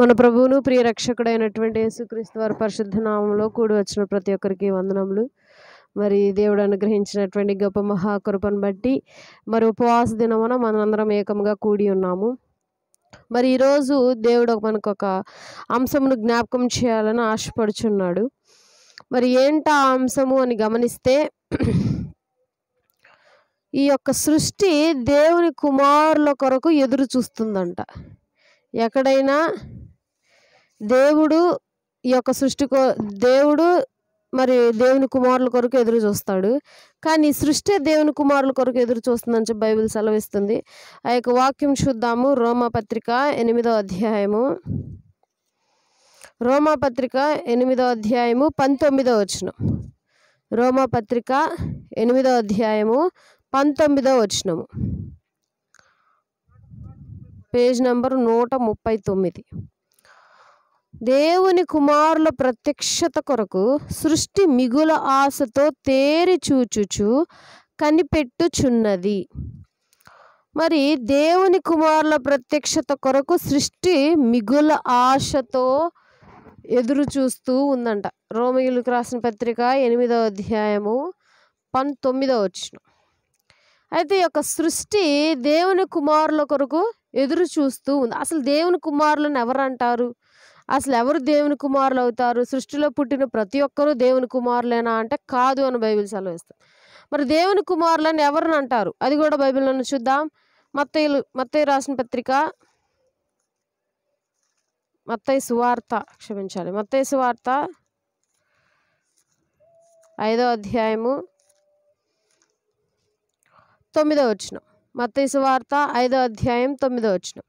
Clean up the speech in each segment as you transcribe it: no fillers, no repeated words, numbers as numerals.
మన ప్రభువును ప్రియ రక్షకుడైనటువంటి యేసుక్రీస్తు వారి పరిశుద్ధ నామంలో కూడి వచ్చిన ప్రతి ఒక్కరికి వందనములు. మరి దేవుడు అనుగ్రహించినటువంటి గొప్ప మహాకృపను బట్టి మరి ఉపవాస దినమున మనందరం ఏకంగా కూడి ఉన్నాము. మరి ఈరోజు దేవుడు మనకు ఒక అంశమును జ్ఞాపకం చేయాలని ఆశపడుచున్నాడు. మరి ఏంటా అంశము అని గమనిస్తే, ఈ యొక్క సృష్టి దేవుని కుమారుల కొరకు ఎదురు చూస్తుందంట. ఎక్కడైనా దేవుడు ఈ యొక్క దేవుడు మరి దేవుని కుమారుల కొరకు ఎదురు చూస్తాడు, కానీ సృష్టి దేవుని కుమారుల కొరకు ఎదురు చూస్తుందని చెప్పి బైబిల్ సెలవిస్తుంది. ఆ యొక్క వాక్యం చూద్దాము. రోమాపత్రిక 8వ అధ్యాయము 19వ వచనం. రోమాపత్రిక 8వ అధ్యాయము 19వ వచనము, పేజ్ నంబర్ 139. దేవుని కుమారుల ప్రత్యక్షత కొరకు సృష్టి మిగుల ఆశతో తేరి చూచుచు కనిపెట్టుచున్నది. మరి దేవుని కుమారుల ప్రత్యక్షత కొరకు సృష్టి మిగుల ఆశతో ఎదురు చూస్తూ ఉందంట. రోమీయులకు రాసిన పత్రిక 8వ అధ్యాయము 19వ వచనం. అయితే ఈ యొక్క సృష్టి దేవుని కుమారుల కొరకు ఎదురు చూస్తూ ఉంది. అసలు దేవుని కుమారులను ఎవరు అంటారు? అసలు ఎవరు దేవుని కుమారులు అవుతారు? సృష్టిలో పుట్టిన ప్రతి ఒక్కరూ దేవుని కుమారులేనా అంటే కాదు అని బైబిల్ సెలవిస్తుంది. మరి దేవుని కుమారులను ఎవరిని అంటారు? అది కూడా బైబిల్లోనే చూద్దాం. మత్తయి రాసిన పత్రిక, మత్తయి సువార్త 5వ అధ్యాయము 9వ వచనం. మత్తయి సువార్త 5వ అధ్యాయం 9వ వచనం.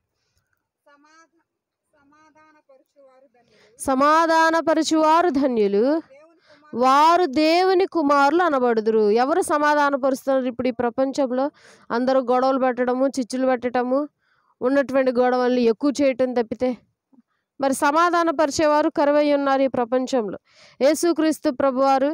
సమాధానపరచువారు ధన్యులు, వారు దేవుని కుమారులు అనబడుదురు. ఎవరు సమాధానపరుస్తున్నారు? ఇప్పుడు ఈ ప్రపంచంలో అందరూ గొడవలు పెట్టడము, చిచ్చులు పెట్టడము, ఉన్నటువంటి గొడవల్ని ఎక్కువ చేయటం తప్పితే మరి సమాధానపరిచేవారు కరువై ఉన్నారు ఈ ప్రపంచంలో. యేసుక్రీస్తు ప్రభువారు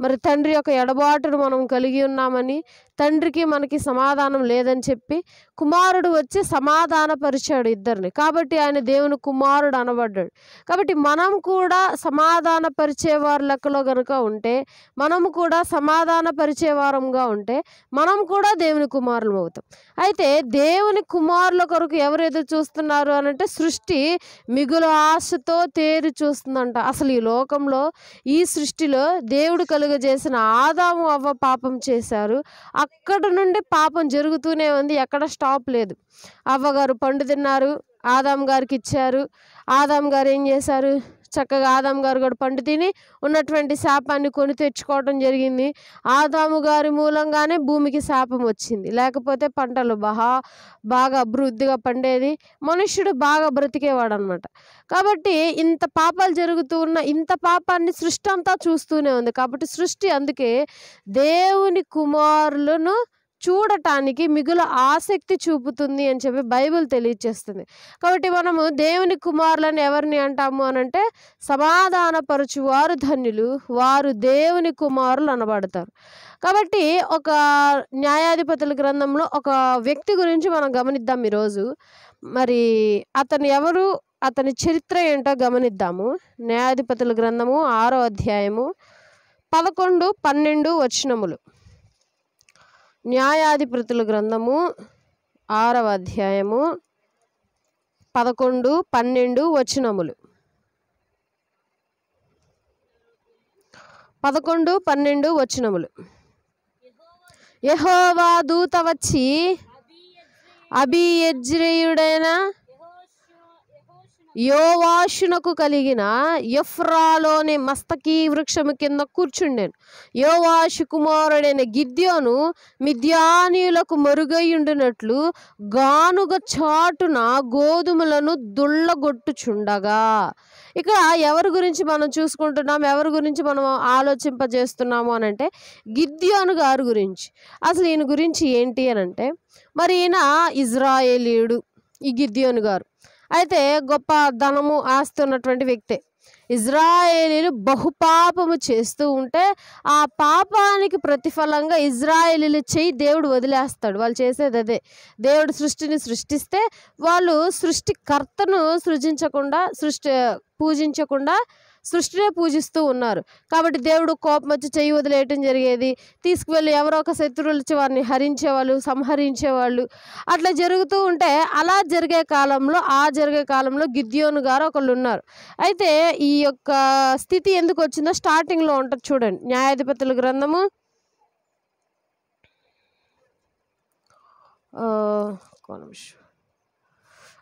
మరి తండ్రి యొక్క ఎడబాటును మనం కలిగి ఉన్నామని, తండ్రికి మనకి సమాధానం లేదని చెప్పి కుమారుడు వచ్చి సమాధానపరిచాడు ఇద్దరిని. కాబట్టి ఆయన దేవుని కుమారుడు అనబడ్డాడు. కాబట్టి మనం కూడా సమాధానపరిచేవారు లెక్కలో కనుక ఉంటే, మనము కూడా సమాధానపరిచేవారంగా ఉంటే మనం కూడా దేవుని కుమారులం అవుతాం. అయితే దేవుని కుమారుల కొరకు ఎవరు ఎదురు చూస్తున్నారు అని అంటే, సృష్టి మిగులు ఆశతో తేరి చూస్తుందంట. అసలు ఈ లోకంలో, ఈ సృష్టిలో దేవుడు కలుగజేసిన ఆదాము అవ్వ పాపం చేశారు. అక్కడ నుండి పాపం జరుగుతూనే ఉంది, ఎక్కడ స్టాప్ లేదు. అవ్వగారు పండు తిన్నారు, ఆదాం గారికి ఇచ్చారు. ఆదాం గారు ఏం చేశారు? చక్కగా ఆదాం గారు కూడా పండు తిని ఉన్నటువంటి శాపాన్ని కొని తెచ్చుకోవడం జరిగింది. ఆదాము గారి మూలంగానే భూమికి శాపం వచ్చింది, లేకపోతే పంటలు బాగా అభివృద్ధిగా పండేది, మనుష్యుడు బాగా బ్రతికేవాడు అనమాట. కాబట్టి ఇంత పాపాలు జరుగుతూ ఉన్న ఇంత పాపాన్ని సృష్టి అంతా చూస్తూనే ఉంది. కాబట్టి సృష్టి అందుకే దేవుని కుమారులను చూడటానికి మిగుల ఆసక్తి చూపుతుంది అని చెప్పి బైబిల్ తెలియజేస్తుంది. కాబట్టి మనము దేవుని కుమారులను ఎవరిని అంటాము అని అంటే, సమాధానపరచువారు ధన్యులు, వారు దేవుని కుమారులు అనబడతారు. కాబట్టి ఒక న్యాయాధిపతుల గ్రంథంలో ఒక వ్యక్తి గురించి మనం గమనిద్దాం ఈరోజు. మరి అతను ఎవరు, అతని చరిత్ర ఏంటో గమనిద్దాము. న్యాయాధిపతుల గ్రంథము 6వ అధ్యాయము 11, 12 వచనములు. న్యాయాధిపతుల గ్రంథము 6వ అధ్యాయము 11, 12 వచనములు. 11, 12 వచనములు. యెహోవా దూత వచ్చి అబీయెజ్రీయుడైన యోవాషునకు కలిగిన ఎఫ్రాలోని మస్తకీ వృక్షము కింద కూర్చుండెను. యోవాషు కుమారుడైన గిద్యోను మిద్యానీయులకు మరుగైయుండినట్లు గానుగ చాటున గోధుమలను దుళ్ళగొట్టుచుండగా. ఇక్కడ ఎవరి గురించి మనం చూసుకుంటున్నాం, ఎవరి గురించి మనం ఆలోచింపజేస్తున్నాము అని అంటే, గిద్యోను గారి గురించి. అసలు ఈయన గురించి ఏంటి అని అంటే, మరి ఈయన ఇజ్రాయేలీయుడు ఈ గిద్యోను గారు. అయితే గొప్ప ధనము ఆస్తి ఉన్నటువంటి వ్యక్తే. ఇజ్రాయేలీలు బహుపాపము చేస్తూ ఉంటే ఆ పాపానికి ప్రతిఫలంగా ఇజ్రాయేలీలు చెయ్యి దేవుడు వదిలేస్తాడు. వాళ్ళు చేసేది అదే. దేవుడు సృష్టిని సృష్టిస్తే వాళ్ళు సృష్టికర్తను పూజించకుండా సృష్టినే పూజిస్తూ ఉన్నారు. కాబట్టి దేవుడు కోపం వచ్చి చెయ్యి వదిలేయటం జరిగేది. తీసుకువెళ్ళి ఎవరో ఒక శత్రువులు వచ్చి వారిని హరించేవాళ్ళు, సంహరించేవాళ్ళు. అట్లా జరుగుతూ ఉంటే జరిగే కాలంలో గిద్యోను గారు ఒకళ్ళు ఉన్నారు. అయితే ఈ యొక్క స్థితి ఎందుకు వచ్చిందో స్టార్టింగ్లో ఉంటుంది చూడండి. న్యాయాధిపతుల గ్రంథము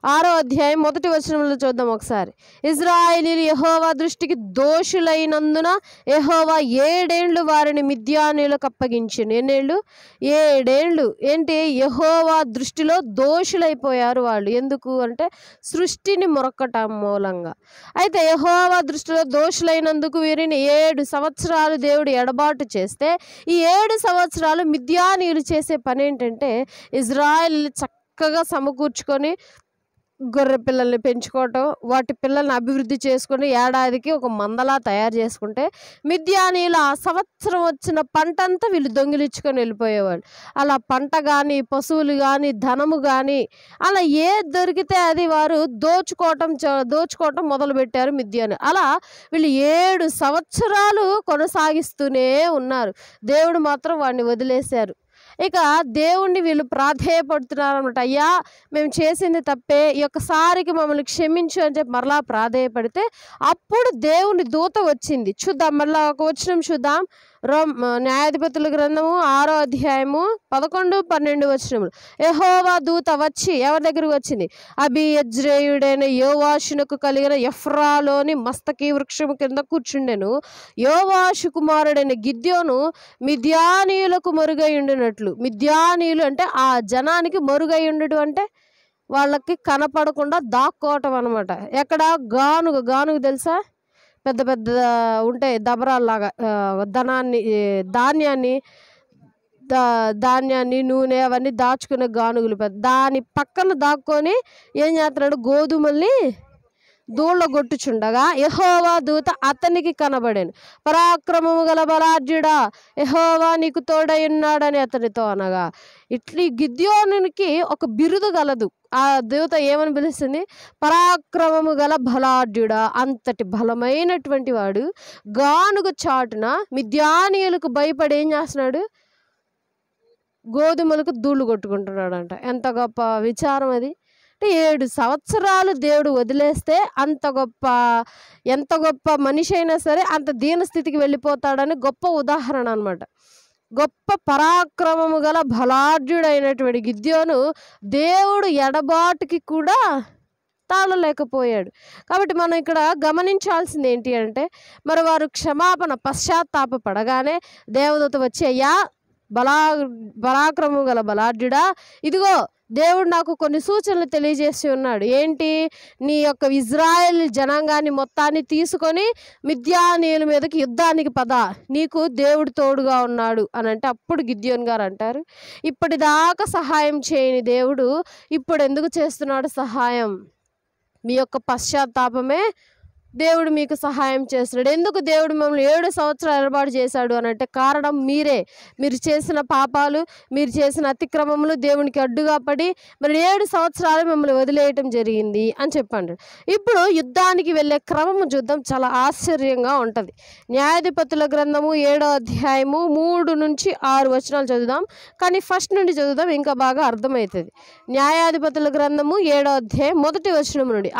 6వ అధ్యాయం 1వ వచనంలో చూద్దాం ఒకసారి. ఇజ్రాయేలీలు యెహోవా దృష్టికి దోషులైనందున యెహోవా 7 ఏళ్ళు వారిని మిద్యానీయులకు అప్పగించెను. ఎన్నేళ్ళు? 7 ఏళ్ళు. ఏంటి? యెహోవా దృష్టిలో దోషులైపోయారు వాళ్ళు. ఎందుకు అంటే సృష్టిని మొరకటం మూలంగా. అయితే యెహోవా దృష్టిలో దోషులైనందుకు వీరిని 7 సంవత్సరాలు దేవుడు ఎడబాటు చేస్తే, ఈ 7 సంవత్సరాలు మిద్యానీయులు చేసే పని ఏంటంటే ఇజ్రాయేలీలు చక్కగా సమకూర్చుకొని గొర్రె పిల్లల్ని పెంచుకోవటం, వాటి పిల్లల్ని అభివృద్ధి చేసుకొని ఏడాదికి ఒక మందలా తయారు చేసుకుంటే మిద్యానీయులు ఆ సంవత్సరం వచ్చిన పంట అంతా వీళ్ళు దొంగిలించుకొని వెళ్ళిపోయేవాళ్ళు. అలా పంట కానీ, పశువులు కానీ, ధనము కానీ, అలా ఏది దొరికితే అది వారు దోచుకోవటం మొదలుపెట్టారు మిద్యాను. అలా వీళ్ళు 7 సంవత్సరాలు కొనసాగిస్తూనే ఉన్నారు. దేవుడు మాత్రం వాడిని వదిలేశారు. ఇక దేవుణ్ణి వీళ్ళు ప్రాధేయపడుతున్నారు అన్నమాట. అయ్యా, మేము చేసింది తప్పే, ఈ ఒక్కసారికి మమ్మల్ని క్షమించు అని చెప్పి మరలా ప్రాధేయపడితే అప్పుడు దేవుని దూత వచ్చింది. చూద్దాం, మళ్ళీ ఒక వచనం చూద్దాం. న్యాయాధిపతుల గ్రంథము 6వ అధ్యాయము 11, 12 వచనములు. యెహోవా దూత వచ్చి ఎవరి దగ్గరకు వచ్చింది? అబీయజ్రేయుడైన యోవాషునకు కలిగిన ఎఫ్రాలోని మస్తకి వృక్షము కింద కూర్చుండెను. యోవాషు కుమారుడైన గిద్యోను మిద్యానీయులకు మరుగై ఉండినట్లు. మిద్యానీయులు అంటే ఆ జనానికి మరుగై ఉండడం అంటే వాళ్ళకి కనపడకుండా దాక్కోవటం అనమాట. ఎక్కడ? గానుగు తెలుసా? పెద్ద పెద్ద ఉంటాయి దబరాల్లాగా, ధాన్యాన్ని, నూనె అవన్నీ దాచుకునే గానుగులు. దాని పక్కన దాక్కొని ఏం చేస్తున్నాడు? గోధుమల్ని దూళ్ళగొట్టుచుండగా యెహోవా దూత అతనికి కనబడాను. పరాక్రమము గల బలాఢ్యుడా, యెహోవా నీకు తోడై ఉన్నాడని అతనితో అనగా. ఇట్లా గిద్యోనునికి ఒక బిరుదు గలదు. ఆ దూత ఏమని పిలుస్తుంది? పరాక్రమము గల బలాఢ్యుడా. అంతటి బలమైనటువంటి వాడు గానుగ చాటున మిద్యానీయులకు భయపడి ఏం చేస్తున్నాడు? గోధుమలకు ధూళి కొట్టుకుంటున్నాడంట. ఎంత గొప్ప విచారం అది! 7 సంవత్సరాలు దేవుడు వదిలేస్తే ఎంత గొప్ప మనిషి అయినా సరే అంత దీనస్థితికి వెళ్ళిపోతాడని గొప్ప ఉదాహరణ అనమాట. గొప్ప పరాక్రమము గల బలాఢ్యుడైనటువంటి గిద్యోను దేవుడు ఎడబాటుకి కూడా తాళలేకపోయాడు. కాబట్టి మనం ఇక్కడ గమనించాల్సింది ఏంటి అంటే, మరి వారు పశ్చాత్తాప పడగానే దేవదూత వచ్చి, అయ్యా పరాక్రమం గల బలాఢ్యుడా, ఇదిగో దేవుడు నాకు కొన్ని సూచనలు తెలియజేసి ఉన్నాడు. ఏంటి? నీ యొక్క ఇజ్రాయెల్ జనాంగాన్ని మొత్తాన్ని తీసుకొని మిద్యానీయుల మీదకి యుద్ధానికి పద, నీకు దేవుడు తోడుగా ఉన్నాడు అని అంటే అప్పుడు గిద్యోను గారు అంటారు, ఇప్పటిదాకా సహాయం చేయని దేవుడు ఇప్పుడు ఎందుకు చేస్తున్నాడు సహాయం? మీ యొక్క పశ్చాత్తాపమే దేవుడు మీకు సహాయం చేస్తున్నాడు. ఎందుకు దేవుడు మమ్మల్ని 7 సంవత్సరాలు ఏర్పాటు చేశాడు అని అంటే కారణం మీరే. మీరు చేసిన పాపాలు, మీరు చేసిన అతిక్రమములు దేవునికి అడ్డుగా పడి మరి 7 సంవత్సరాలు మిమ్మల్ని వదిలేయటం జరిగింది అని చెప్పండి. ఇప్పుడు యుద్ధానికి వెళ్ళే క్రమము చూద్దాం, చాలా ఆశ్చర్యంగా ఉంటుంది. న్యాయాధిపతుల గ్రంథము 7వ అధ్యాయము 3 నుంచి 6 వచనాలు చదువుదాం. కానీ ఫస్ట్ నుండి చదువుదాం, ఇంకా బాగా అర్థమవుతుంది. న్యాయాధిపతుల గ్రంథము 7వ అధ్యాయం 1వ వచనం నుండి.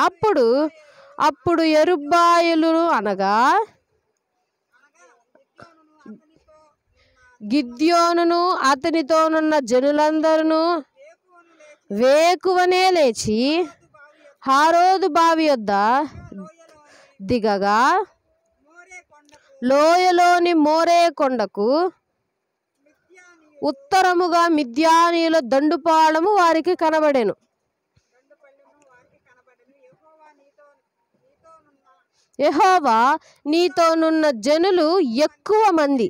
అప్పుడు యెరుబ్బయలు అనగా గిద్యోనును అతనితోనున్న జనులందరూ వేకువనే లేచి హారోదు బావి యొద్ద దిగగా లోయలోని మోరే కొండకు ఉత్తరముగా మిద్యానీయుల దండుపాళము వారికి కనబడెను. యెహోవా నీతోనున్న జనులు ఎక్కువ మంది,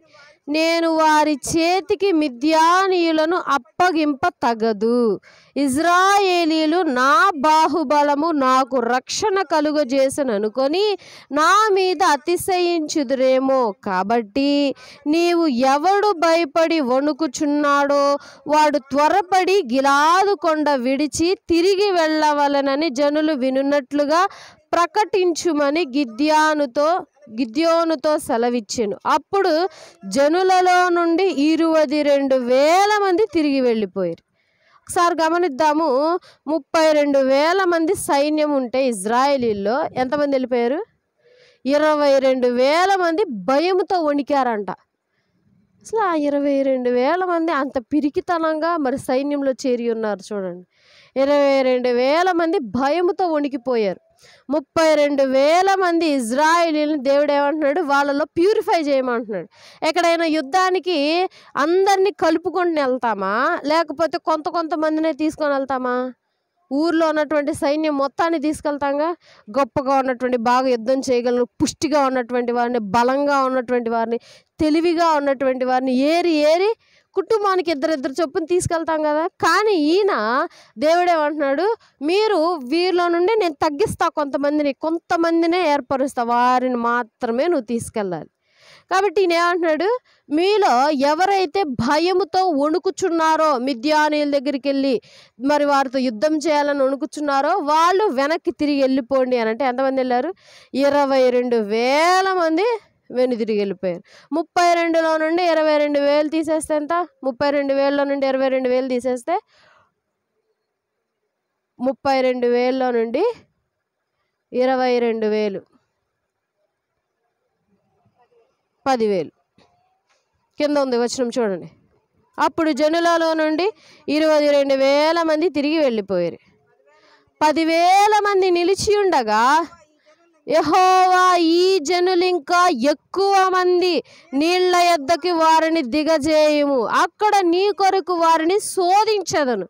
నేను వారి చేతికి మిద్యానీయులను అప్పగింప తగదు. ఇజ్రాయేలీలు నా బాహుబలము నాకు రక్షణ కలుగజేసననుకొని నా మీద అతిశయించుదురేమో. కాబట్టి నీవు ఎవడు భయపడి వణుకుచున్నాడో వాడు త్వరపడి గిలాదు కొండ విడిచి తిరిగి వెళ్ళవలెనని జనులు వినున్నట్లుగా ప్రకటించుమని గిద్యోనుతో సెలవిచ్చెను. అప్పుడు జనులలో నుండి 22,000 మంది తిరిగి వెళ్ళిపోయారు. ఒకసారి గమనిద్దాము. 32,000 మంది సైన్యం ఉంటే ఇజ్రాయేలీల్లో ఎంతమంది వెళ్ళిపోయారు? 22,000 మంది భయముతో వణికారంట. అసలు ఆ 22,000 మంది అంత పిరికితనంగా మరి సైన్యంలో చేరి ఉన్నారు చూడండి. 22,000 మంది భయముతో వణికిపోయారు. 32,000 మంది ఇజ్రాయేలీలను దేవుడు ఏమంటున్నాడు? వాళ్ళలో ప్యూరిఫై చేయమంటున్నాడు. ఎక్కడైనా యుద్ధానికి అందరినీ కలుపుకొని వెళ్తామా, లేకపోతే కొంతమందినే తీసుకొని వెళ్తామా? ఊర్లో ఉన్నటువంటి సైన్యం మొత్తాన్ని తీసుకెళ్తాంగా. గొప్పగా ఉన్నటువంటి, బాగా యుద్ధం చేయగలను, పుష్టిగా ఉన్నటువంటి వారిని, బలంగా ఉన్నటువంటి వారిని, తెలివిగా ఉన్నటువంటి వారిని ఏరి కుటుంబానికి ఇద్దరిద్దరు చొప్పున తీసుకెళ్తాం కదా. కానీ ఈయన దేవుడేమంటున్నాడు? మీరు వీరిలో నుండి నేను తగ్గిస్తా, కొంతమందినే ఏర్పరుస్తా, వారిని మాత్రమే నువ్వు తీసుకెళ్ళాలి. కాబట్టి ఈయన ఏమంటున్నాడు? మీలో ఎవరైతే భయముతో వణుకుచున్నారో, మిద్యానీయుల దగ్గరికి వెళ్ళి మరి వారితో యుద్ధం చేయాలని వణుకుచున్నారో వాళ్ళు వెనక్కి తిరిగి వెళ్ళిపోండి అని అంటే ఎంతమంది వెళ్ళారు? 22,000 మంది వెనుదిరిగి వెళ్ళిపోయారు. 32లో నుండి 22,000 తీసేస్తే ఎంత? 32,000లో నుండి 22,000 తీసేస్తే 32,000లో నుండి 22,000 10,000. కింద ఉంది వచనం చూడండి. అప్పుడు జనులలో నుండి 22,000 మంది తిరిగి వెళ్ళిపోయారు. 10,000 మంది నిలిచి ఉండగా యెహోవా ఈ జనులు ఇంకా ఎక్కువ మంది నీళ్ల యొద్దకి వారిని దిగజేయుము, అక్కడ నీ కొరకు వారిని శోధించదను.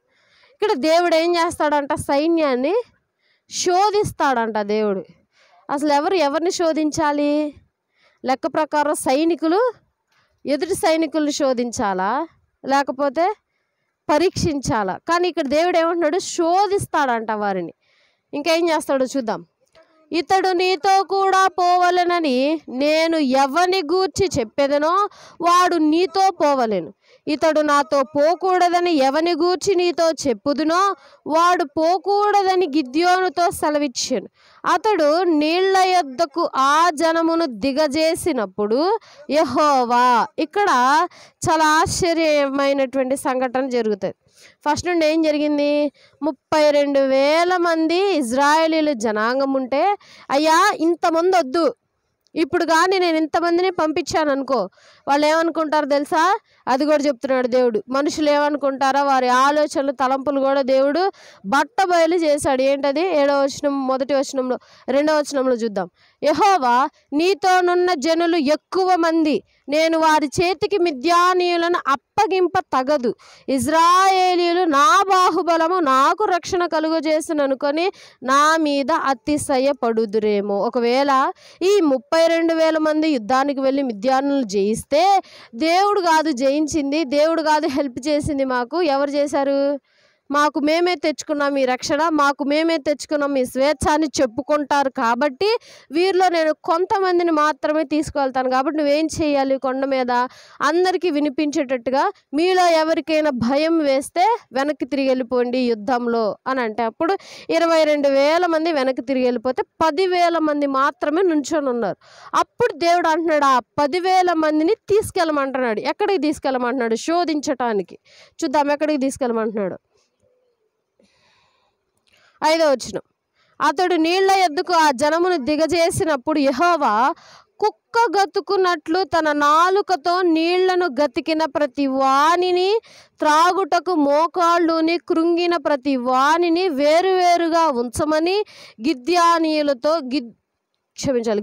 ఇక్కడ దేవుడు ఏం చేస్తాడంట? సైన్యాన్ని శోధిస్తాడంట దేవుడు. అసలు ఎవరిని శోధించాలి? లెక్క ప్రకారం సైనికులు ఎదుటి సైనికులను శోధించాలా, లేకపోతే పరీక్షించాలా? కానీ ఇక్కడ దేవుడు ఏమంటున్నాడు? శోధిస్తాడంట వారిని. ఇంకేం చేస్తాడో చూద్దాం. ఇతడు నీతో కూడా పోవలెనని నేను ఎవని గూర్చి చెప్పేదనో వాడు నీతో పోవలెను. ఇతడు నాతో పోకూడదని ఎవని గూర్చి నీతో చెప్పుదునో వాడు పోకూడదని గిద్యోనుతో సెలవిచ్చాను. అతడు నీళ్ల యొద్దకు ఆ జనమును దిగజేసినప్పుడు యెహోవా, ఇక్కడ చాలా ఆశ్చర్యమైనటువంటి సంఘటన జరుగుతుంది. ఫస్ట్ నుండి ఏం జరిగింది? 32,000 మంది ఇజ్రాయేలీల జనాంగం ఉంటే, అయ్యా ఇంతమంది వద్దు, ఇప్పుడు కానీ నేను ఇంతమందిని పంపించాను అనుకో, వాళ్ళు ఏమనుకుంటారు తెలుసా? అది కూడా చెప్తున్నాడు దేవుడు. మనుషులు ఏమనుకుంటారో వారి ఆలోచనలు, తలంపులు కూడా దేవుడు బట్టబయలు చేశాడు. ఏంటది? 7వ వచనం, 1వ వచనంలో, 2వ వచనంలో చూద్దాం. యెహోవా నీతోనున్న జనులు ఎక్కువ మంది, నేను వారి చేతికి మిద్యానీయులను అప్పగింప తగదు. ఇజ్రాయేలీలు నా బాహుబలము నాకు రక్షణ కలుగజేసుననుకొని నా మీద అతిశయపడుదురేమో. ఒకవేళ ఈ 32,000 మంది యుద్ధానికి వెళ్ళి మిద్యానులను జయిస్తే దేవుడు కాదు జయించింది, దేవుడు కాదు హెల్ప్ చేసింది, మాకు ఎవరు చేశారు? మాకు మేమే తెచ్చుకున్నాం ఈ రక్షణ, మాకు మేమే తెచ్చుకున్నాం ఈ స్వేచ్ఛ అని చెప్పుకుంటారు. కాబట్టి వీరిలో నేను కొంతమందిని మాత్రమే తీసుకువెళ్తాను. కాబట్టి నువ్వేం చేయాలి? కొండ మీద అందరికీ వినిపించేటట్టుగా మీలో ఎవరికైనా భయం వేస్తే వెనక్కి తిరిగి వెళ్ళిపోండి యుద్ధంలో అని అంటే, అప్పుడు 22,000 మంది వెనక్కి తిరిగి వెళ్ళిపోతే 10,000 మంది మాత్రమే నుంచొని ఉన్నారు. అప్పుడు దేవుడు అంటున్నాడు, ఆ 10,000 మందిని తీసుకెళ్ళమంటున్నాడు. ఎక్కడికి తీసుకెళ్ళమంటున్నాడు? శోధించటానికి. చూద్దాం ఎక్కడికి తీసుకెళ్ళమంటున్నాడు. 5వ వచనం. అతడు నీళ్ల యొద్దకు ఆ జనమును దిగజేసినప్పుడు యెహోవా కుక్క గతుకున్నట్లు తన నాలుకతో నీళ్లను గతికిన ప్రతి వానిని, త్రాగుటకు మోకాళ్ళుని కృంగిన ప్రతి వానిని వేరువేరుగా ఉంచమని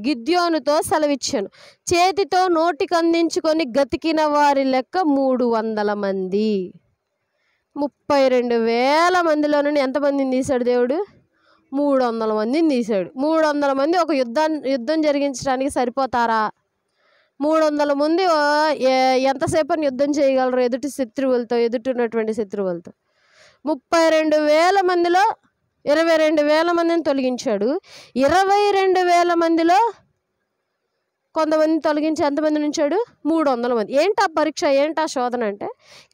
గిద్యోనుతో సెలవిచ్చాను. చేతితో నోటికందించుకొని గతికిన వారి లెక్క 300 మంది. 32,000 మందిలో నుండి ఎంతమందిని తీశాడు దేవుడు? 300 మందిని తీశాడు. 300 మంది ఒక యుద్ధం జరిగించడానికి సరిపోతారా? 300 మంది ఎంతసేపు అని యుద్ధం చేయగలరు ఎదుటి ఉన్నటువంటి శత్రువులతో. 32,000 మందిలో 22,000 మందిని తొలగించాడు. 22,000 మందిలో కొంతమందిని తొలగించి ఎంతమందిని ఉంచాడు? 300 మంది. ఏంటా పరీక్ష, ఏంటా శోధన అంటే,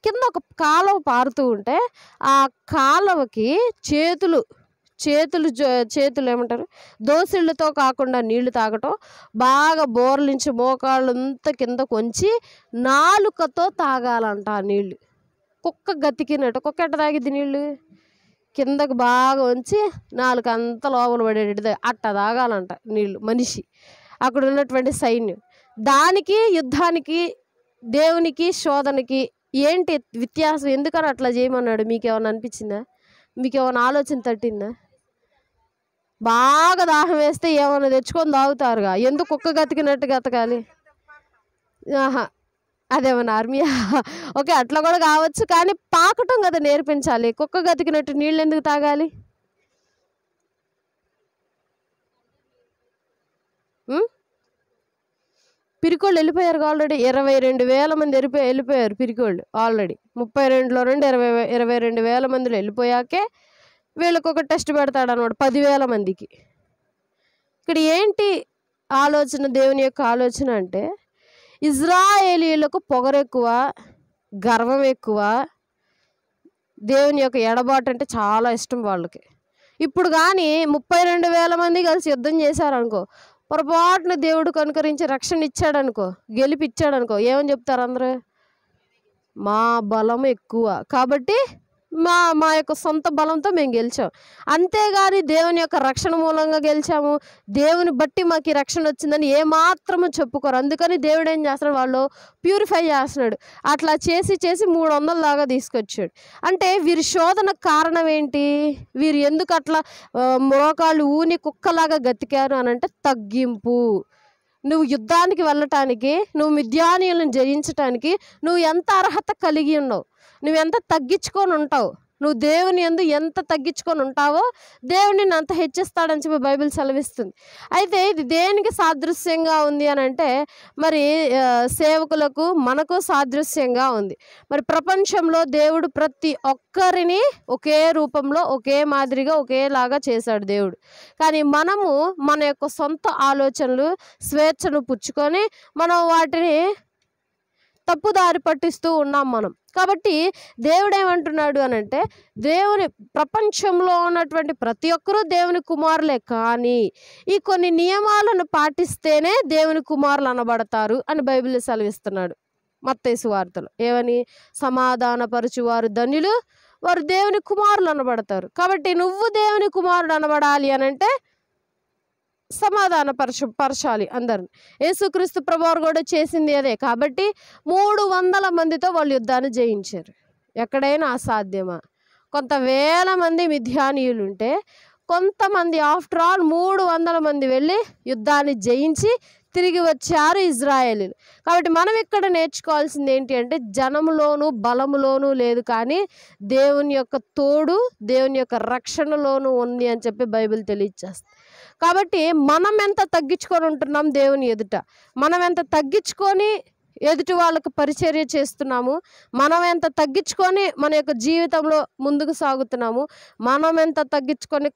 కింద ఒక కాలువ పారుతూ ఉంటే ఆ కాలువకి చేతులు ఏమంటారు, దోసిళ్ళతో కాకుండా నీళ్లు తాగటం, బాగా బోర్లించి మోకాళ్ళంతా కింద కొంచి నాలుకతో తాగాలంట ఆ నీళ్లు. కుక్క గతికినట్టు. కుక్క ఎట్ట తాగిద్ది నీళ్ళు? కిందకు బాగా ఉంచి నాలుక అంతా లోపల పడేది అట్ట తాగాలంట నీళ్ళు మనిషి. అక్కడ ఉన్నటువంటి సైన్యం. దానికి యుద్ధానికి దేవునికి శోధనకి ఏంటి వ్యత్యాసం? ఎందుకని అట్లా చేయమన్నాడు? మీకేమైనా అనిపించిందా? మీకేమైనా ఆలోచన తట్టిందా? బాగా దాహం వేస్తే ఏమైనా తెచ్చుకొని తాగుతారుగా, ఎందుకు కుక్క గతికినట్టు గతకాలి? అదేమన్నా ఆర్మీయా? ఓకే, అట్లా కూడా కావచ్చు, కానీ పాకటం కదా నేర్పించాలి. కుక్క గతికినట్టు నీళ్ళు ఎందుకు తాగాలి? పిరికోళ్ళు వెళ్ళిపోయారు ఆల్రెడీ. 22,000 మంది వెళ్ళిపోయారు పిరికోళ్ళు ఆల్రెడీ. 32లో నుండి 22,000 మందిలో వెళ్ళిపోయాకే వీళ్ళకి ఒక టెస్ట్ పెడతాడు అనమాట 10,000 మందికి. ఇక్కడ ఏంటి ఆలోచన, దేవుని యొక్క ఆలోచన అంటే, ఇజ్రాయేలీలకు పొగరెక్కువ, గర్వం ఎక్కువ, దేవుని యొక్క ఎడబాటు అంటే చాలా ఇష్టం వాళ్ళకి. ఇప్పుడు కానీ 32,000 మంది కలిసి యుద్ధం చేశారనుకో, పొరపాటున దేవుడు కనుకరించి రక్షణ ఇచ్చాడనుకో, గెలిపిచ్చాడనుకో, ఏమని చెప్తారు అందరూ? మా బలం ఎక్కువ కాబట్టి మా యొక్క సొంత బలంతో మేము గెలిచాం. అంతేగాని దేవుని యొక్క రక్షణ మూలంగా గెలిచాము, దేవుని బట్టి మాకు ఈ రక్షణ వచ్చిందని ఏమాత్రము చెప్పుకోరు. అందుకని దేవుడు ఏం చేస్తున్నాడు? వాళ్ళు ప్యూరిఫై చేస్తున్నాడు. అట్లా చేసి 300 దాకా తీసుకొచ్చాడు. అంటే వీరి శోధన కారణం ఏంటి? వీరు ఎందుకు అట్లా మోకాళ్ళు ఊని కుక్కలాగా గతికారు అని అంటే, తగ్గింపు. నువ్వు యుద్ధానికి వెళ్ళటానికి, నువ్వు మిద్యానీయులను జయించటానికి నువ్వు ఎంత అర్హత కలిగి ఉన్నావు, నువ్వు ఎంత తగ్గించుకొని ఉంటావు, నువ్వు దేవుని యందు ఎంత తగ్గించుకొని ఉంటావో దేవుడిని అంత హెచ్చిస్తాడని చెప్పి బైబిల్ సెలవిస్తుంది. అయితే ఇది దేనికి సాదృశ్యంగా ఉంది అని అంటే, మరి సేవకులకు మనకు సాదృశ్యంగా ఉంది. మరి ప్రపంచంలో దేవుడు ప్రతి ఒక్కరిని ఒకే రూపంలో, ఒకే మాదిరిగా, ఒకేలాగా చేశాడు దేవుడు. కానీ మనము మన యొక్క సొంత ఆలోచనలు, స్వేచ్ఛను పుచ్చుకొని మనం వాటిని తప్పుదారి పట్టిస్తూ ఉన్నాం మనం. కాబట్టి దేవుడు ఏమంటున్నాడు అని అంటే, దేవుని ప్రపంచంలో ఉన్నటువంటి ప్రతి ఒక్కరూ దేవుని కుమారులే, కానీ ఈ కొన్ని నియమాలను పాటిస్తేనే దేవుని కుమారులు అనబడతారు అని బైబిల్ సెలవిస్తున్నాడు మత్తయి సువార్తలో. ఏమని? సమాధానపరచువారు ధన్యులు, వారు దేవుని కుమారులు అనబడతారు. కాబట్టి నువ్వు దేవుని కుమారుడు అనబడాలి అని అంటే పరచాలి అందరిని. యేసుక్రీస్తు ప్రభువారు కూడా చేసింది అదే. కాబట్టి 300 మందితో వాళ్ళు యుద్ధాన్ని జయించారు. ఎక్కడైనా అసాధ్యమా? కొంత వేల మంది మిద్యానీయులు ఉంటే, కొంతమంది ఆఫ్టర్ ఆల్ 300 మంది వెళ్ళి యుద్ధాన్ని జయించి తిరిగి వచ్చారు ఇజ్రాయేలీలు. కాబట్టి మనం ఇక్కడ నేర్చుకోవాల్సింది ఏంటి అంటే, జనములోను బలములోనూ లేదు, కానీ దేవుని యొక్క తోడు, దేవుని యొక్క రక్షణలోనూ ఉంది అని చెప్పి బైబిల్ తెలియజేస్తుంది. కాబట్టి మనం ఎంత తగ్గించుకొని ఉంటున్నాం దేవుని ఎదుట, మనం ఎంత తగ్గించుకొని ఎదుటి వాళ్ళకు పరిచర్య చేస్తున్నాము, మనం ఎంత తగ్గించుకొని మన యొక్క జీవితంలో ముందుకు సాగుతున్నాము, మనం ఎంత తగ్గించుకొని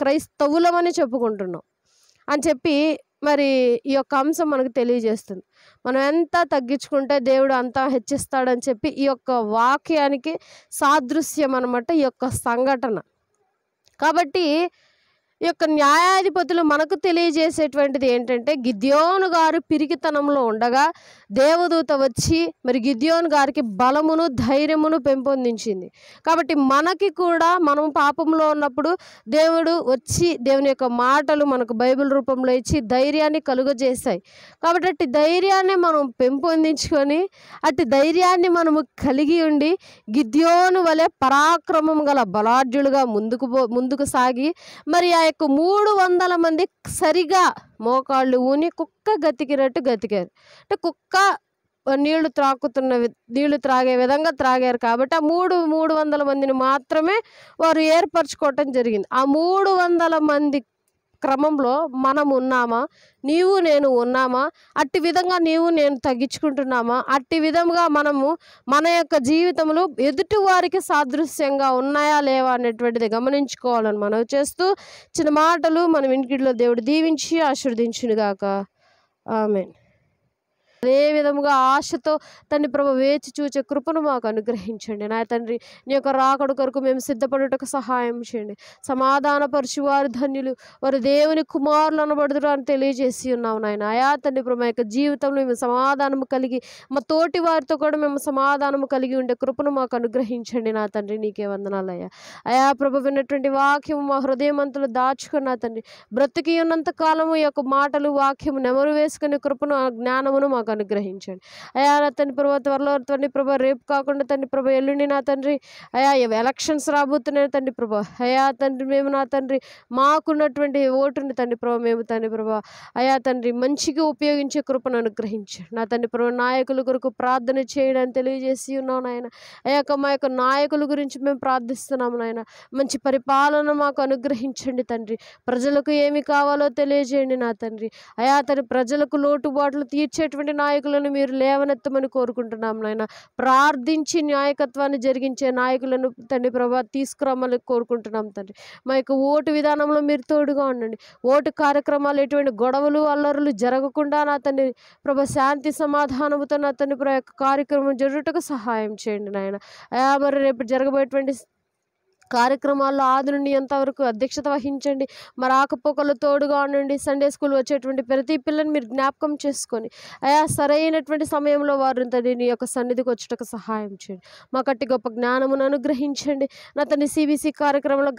క్రైస్తవులమని చెప్పుకుంటున్నాం అని చెప్పి మరి ఈ యొక్క అంశం మనకు తెలియజేస్తుంది. మనం ఎంత తగ్గించుకుంటే దేవుడు అంతా హెచ్చిస్తాడని చెప్పి ఈ యొక్క వాక్యానికి సాదృశ్యం అన్నమాట ఈ యొక్క సంఘటన. కాబట్టి ఈ యొక్క న్యాయాధిపతులు మనకు తెలియజేసేటువంటిది ఏంటంటే, గిద్యోను గారు పిరికితనంలో ఉండగా దేవదూత వచ్చి మరి గిద్యోను గారికి బలమును ధైర్యమును పెంపొందించింది. కాబట్టి మనకి కూడా మనం పాపంలో ఉన్నప్పుడు దేవుడు వచ్చి దేవుని యొక్క మాటలు మనకు బైబిల్ రూపంలో ఇచ్చి ధైర్యాన్ని కలుగజేశాయి. కాబట్టి అట్టి ధైర్యాన్ని మనం పెంపొందించుకొని, అట్టి ధైర్యాన్ని మనము కలిగి ఉండి గిద్యోను వలె పరాక్రమం గల బలాఢ్యులుగా ముందుకు సాగి మరి ఆ యొక్క 300 మంది సరిగా మోకాళ్ళు ఊని కుక్క గతికినట్టు గతికారు. అంటే కుక్క నీళ్లు త్రాగే విధంగా త్రాగారు. కాబట్టి ఆ 300 మందిని మాత్రమే వారు ఏర్పరచుకోవటం జరిగింది. ఆ 300 మంది క్రమంలో మనం ఉన్నామా? నీవు నేను ఉన్నామా? అట్టి విధంగా నీవు నేను తగ్గించుకుంటున్నామా? అట్టి విధంగా మనము మన యొక్క జీవితంలో ఎదుటి వారికి సాదృశ్యంగా ఉన్నాయా లేవా అనేటువంటిది గమనించుకోవాలని మనవి చేస్తూ చిన్న మాటలు మన వినికిడిలో దేవుడు దీవించి ఆశీర్వదించునుగాక. ఆమేన్. అదే విధముగా ఆశతో తండ్రి ప్రభు వేచి చూచే కృపను మాకు అనుగ్రహించండి. నా తండ్రి నీ యొక్క రాకడ కొరకు మేము సిద్ధపడుటకు సహాయం చేయండి. సమాధానపరచు వారు ధన్యులు, వారు దేవుని కుమారులు అనబడుదురు అని తెలియజేసి ఉన్నాము నాయన. అయా తండ్రి ప్రభు మా యొక్క జీవితంలో మేము సమాధానము కలిగి మా తోటి వారితో కూడా మేము సమాధానము కలిగి ఉండే కృపను మాకు అనుగ్రహించండి. నా తండ్రి నీకే వందనాలయ్యా. అయా ప్రభు విన్నటువంటి వాక్యము మా హృదయమంతలో దాచుకున్న నా తండ్రి బ్రతికి ఉన్నంత కాలము ఈ యొక్క మాటలు వాక్యము నెమరు వేసుకునే కృపను జ్ఞానమును మాకు అనుగ్రహించండి. అయా నా తండ్రి ప్రభు త్వరలో తండ్రి ప్రభు రేపు కాకుండా తండ్రి ప్రభు ఎల్లుండి నా తండ్రి అయా ఎలక్షన్స్ రాబోతున్నాయి తండ్రి ప్రభు. అయా తండ్రి మేము నా తండ్రి మాకున్నటువంటి ఓటుని తండ్రి ప్రభు మేము తండ్రి ప్రభు అయా తండ్రి మంచిగా ఉపయోగించే కృపను అనుగ్రహించండి. నా తండ్రి ప్రభు నాయకుల కొరకు ప్రార్థన చేయడానికి తెలియజేసి ఉన్నాం నాయన. అయ్యా మా యొక్క నాయకుల గురించి మేము ప్రార్థిస్తున్నాము నాయన. మంచి పరిపాలన మాకు అనుగ్రహించండి తండ్రి. ప్రజలకు ఏమి కావాలో తెలియజేయండి నా తండ్రి. అయా తండ్రి ప్రజలకు లోటుబాట్లు తీర్చేటువంటి నాయకులను మీరు లేవనెత్తమని కోరుకుంటున్నాం నాయన. ప్రార్థించి నాయకత్వాన్ని జరిగించే నాయకులను తండ్రి ప్రభా తీసుకురమ్మని కోరుకుంటున్నాం తండ్రి. మా యొక్క ఓటు విధానంలో మీరు తోడుగా ఉండండి. ఓటు కార్యక్రమాలు ఎటువంటి గొడవలు అల్లరులు జరగకుండా నా తండ్రి ప్రభా శాంతి సమాధానముతో నా తండ్రి ప్రభా యొక్క కార్యక్రమం జరుగుటకు సహాయం చేయండి నాయన. మరి రేపు జరగబోయేటువంటి కార్యక్రమాల్లో ఆది నుండి ఎంతవరకు అధ్యక్షత వహించండి. మరి ఆకపోకలు తోడుగా ఉండండి. సండే స్కూల్ వచ్చేటువంటి ప్రతి పిల్లని మీరు జ్ఞాపకం చేసుకొని అయా సరైనటువంటి సమయంలో వారు తండ్రి నీ యొక్క సన్నిధికి వచ్చుటకు సహాయం చేయండి. మాకట్టి గొప్ప జ్ఞానమును అనుగ్రహించండి. నా తండ్రి సిబిసి కార్యక్రమంలో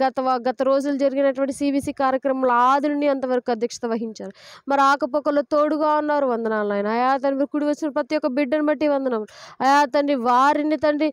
గత రోజులు జరిగినటువంటి సిబిసి కార్యక్రమంలో ఆది నుండి అంతవరకు అధ్యక్షత వహించారు. మరి ఆకపోకలు తోడుగా ఉన్నారు. వందనాలు ఆయన. అయా తండ్రి కుడి వచ్చిన ప్రతి ఒక్క బిడ్డను బట్టి వందనములు. అయా తండ్రి వారిని తండ్రి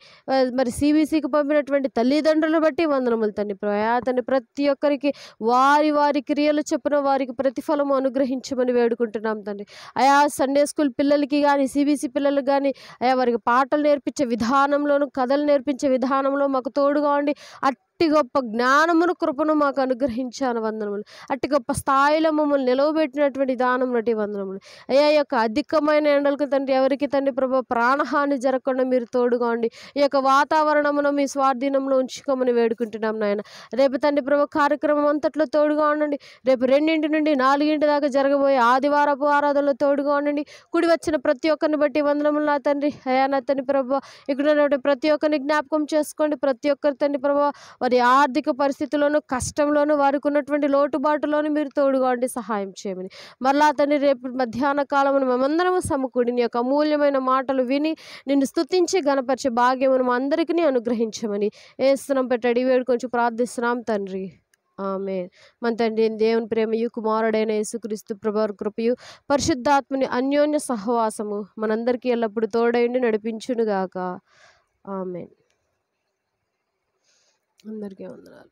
మరి సిబిసికి పంపినటువంటి తల్లిదండ్రులను బట్టి వందనములు తండ్రి. అయా తండ్రి ప్రతి ఒక్కరికి వారి క్రియలు చొప్పున వారికి ప్రతిఫలము అనుగ్రహించమని వేడుకుంటున్నాం తండ్రి. అయా సండే స్కూల్ పిల్లలకి కానీ సిబిసి పిల్లలకి కానీ అయా వారికి పాటలు నేర్పించే విధానంలోను కథలు నేర్పించే విధానంలో మాకు తోడుగా ఉండి అట్టి గొప్ప జ్ఞానమును కృపను మాకు అనుగ్రహించాను వందనములు. అట్టి గొప్ప స్థాయిలో మమ్మల్ని నిలవబెట్టినటువంటి దానం నటి వందనములు. అయ్యా యొక్క అధికమైన ఎండలకు తండ్రి ఎవరికి తండ్రి ప్రభు ప్రాణహాని జరగకుండా మీరు తోడుగా ఉండి ఈ యొక్క వాతావరణమును మీ స్వాధీనంలో ఉంచుకోమని వేడుకుంటున్నాం నాయన. రేపు తండ్రి ప్రభు కార్యక్రమం అంతట్లో తోడుగా ఉండండి. రేపు 2 నుండి 4 దాకా జరగబోయే ఆదివారపు ఆరాధనలో తోడుగా ఉండండి. కుడి వచ్చిన ప్రతి ఒక్కరిని బట్టి వందనములు నా తండ్రి. అయా నా తండ్రి ప్రభు ఇక్కడ ప్రతి ఒక్కరిని జ్ఞాపకం చేసుకోండి. ప్రతి ఒక్కరి తండ్రి ప్రభు వారి ఆర్థిక పరిస్థితుల్లోనూ కష్టంలోనూ వారికి ఉన్నటువంటి లోటుబాటులోనూ మీరు తోడుగా ఉండి సహాయం చేయమని మరలా తండ్రి రేపు మధ్యాహ్న కాలమును మేమందరము సమకూడి నీ యొక్క అమూల్యమైన మాటలు విని నిన్ను స్తుతించి గణపరిచే భాగ్యమును మా అందరికీ అనుగ్రహించమని యేసునామమున పెట్టి అడిగి వేడుకొని ప్రార్థిస్తున్నాం తండ్రి. ఆమేన్. మన తండ్రి దేవుని ప్రేమయు కుమారుడైన యేసుక్రీస్తు ప్రభువారి కృపయు పరిశుద్ధాత్మని అన్యోన్య సహవాసము మనందరికీ ఎల్లప్పుడూ తోడైండి నడిపించునుగాక. ఆమేన్. అందరికీ వందనాలు.